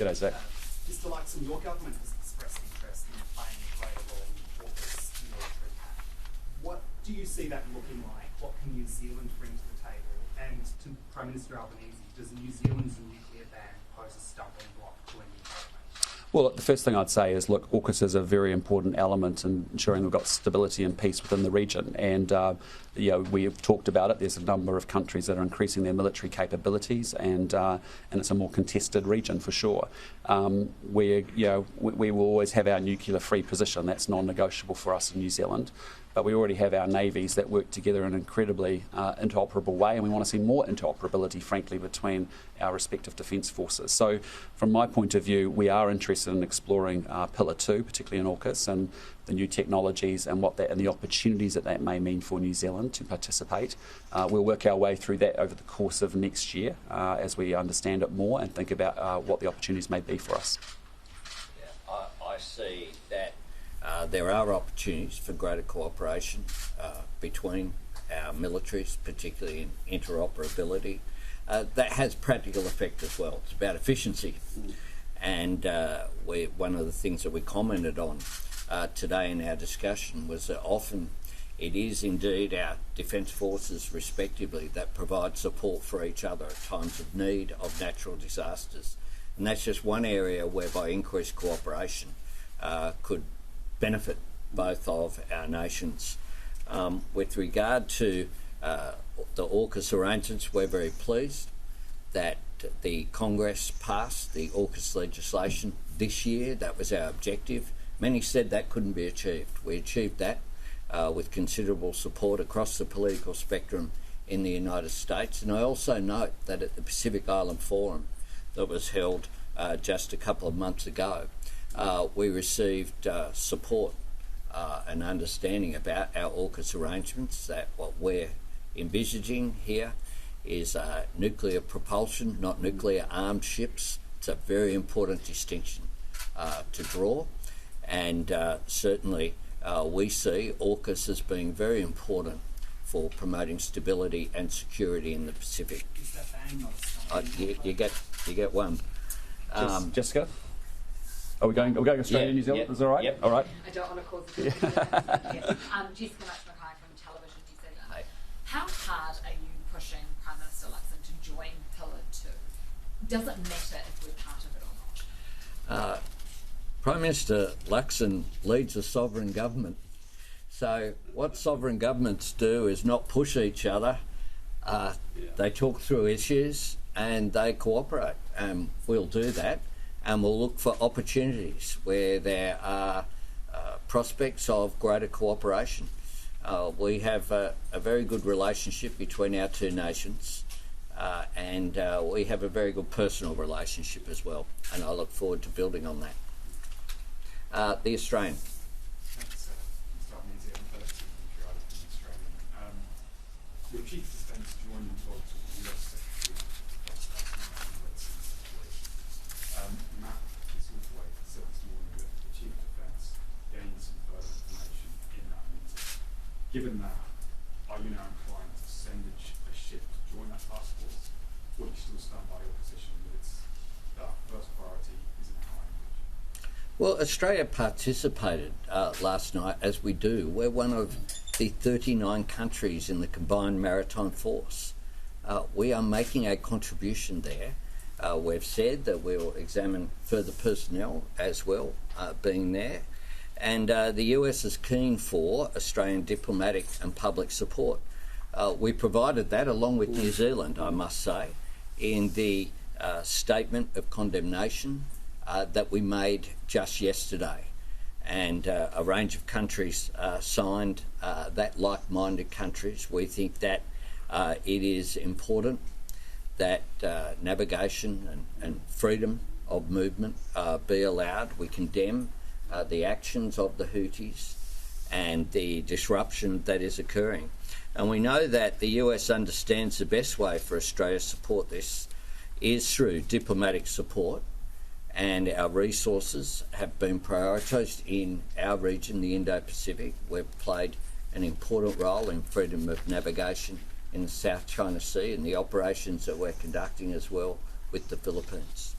G'day, Zach. Mr. Luxon, your government has expressed interest in playing a greater role in AUKUS military pact. What do you see that looking like? What can New Zealand bring to the table? And to Prime Minister Albanese, does New Zealand's nuclear ban pose a stumbling block to a new government? Well, the first thing I'd say is, look, AUKUS is a very important element in ensuring we've got stability and peace within the region. And, we have talked about it. There's a number of countries that are increasing their military capabilities, and it's a more contested region for sure. We will always have our nuclear-free position. That's non-negotiable for us in New Zealand. But we already have our navies that work together in an incredibly interoperable way, and we want to see more interoperability, frankly, between our respective defence forces. So from my point of view, we are interested in exploring Pillar 2, particularly in AUKUS, and the new technologies and and the opportunities that may mean for New Zealand to participate. We'll work our way through that over the course of next year as we understand it more and think about what the opportunities may be for us. Yeah, I see that there are opportunities for greater cooperation between our militaries, particularly in interoperability. That has practical effect as well. It's about efficiency. And one of the things that we commented on today in our discussion was that often it is indeed our defence forces respectively that provide support for each other at times of need, of natural disasters. And that's just one area whereby increased cooperation could benefit both of our nations. With regard to the AUKUS arrangements, we're very pleased that the Congress passed the AUKUS legislation this year. That was our objective. Many said that couldn't be achieved. We achieved that with considerable support across the political spectrum in the United States. And I also note that at the Pacific Island Forum that was held just a couple of months ago, we received support and understanding about our AUKUS arrangements, that what we're envisaging here is nuclear propulsion, not nuclear armed ships. It's a very important distinction to draw, and certainly we see AUKUS as being very important for promoting stability and security in the Pacific. Is that bang not You get one. Jessica? Are we going Australia and New Zealand? Yep, Is that all right? Yep. All right. I don't want to cause a Jessica Mackay from Television New Zealand. Hey. How hard are you pushing Prime Minister Luxon to join Pillar 2? Does it matter if we're part of it or not? Prime Minister Luxon leads a sovereign government. So what sovereign governments do is not push each other. They talk through issues and they cooperate. We'll do that. And we'll look for opportunities where there are prospects of greater cooperation. We have a very good relationship between our two nations, and we have a very good personal relationship as well, and I look forward to building on that. The Australian. Thanks, Mr. Albanese. I'm first from Australia. Your Chief of Defence joined in talks with the US Secretary Matt Kisselthwaite said this morning that the Chief of Defence gained some further information in that meeting. Given that, are you now inclined to send a ship to join that task force, or do you still stand by your position that first priority is in our language? Well, Australia participated last night, as we do. We're one of the 39 countries in the combined maritime force. We are making a contribution there. We've said that we'll examine further personnel as well being there. And the US is keen for Australian diplomatic and public support. We provided that, along with New Zealand, I must say, in the statement of condemnation that we made just yesterday. And a range of countries signed that, like-minded countries. We think that it is important that navigation and freedom of movement be allowed. We condemn the actions of the Houthis and the disruption that is occurring. And we know that the US understands the best way for Australia to support this is through diplomatic support, and our resources have been prioritised in our region, the Indo-Pacific. We've played an important role in freedom of navigation in the South China Sea and the operations that we're conducting as well with the Philippines.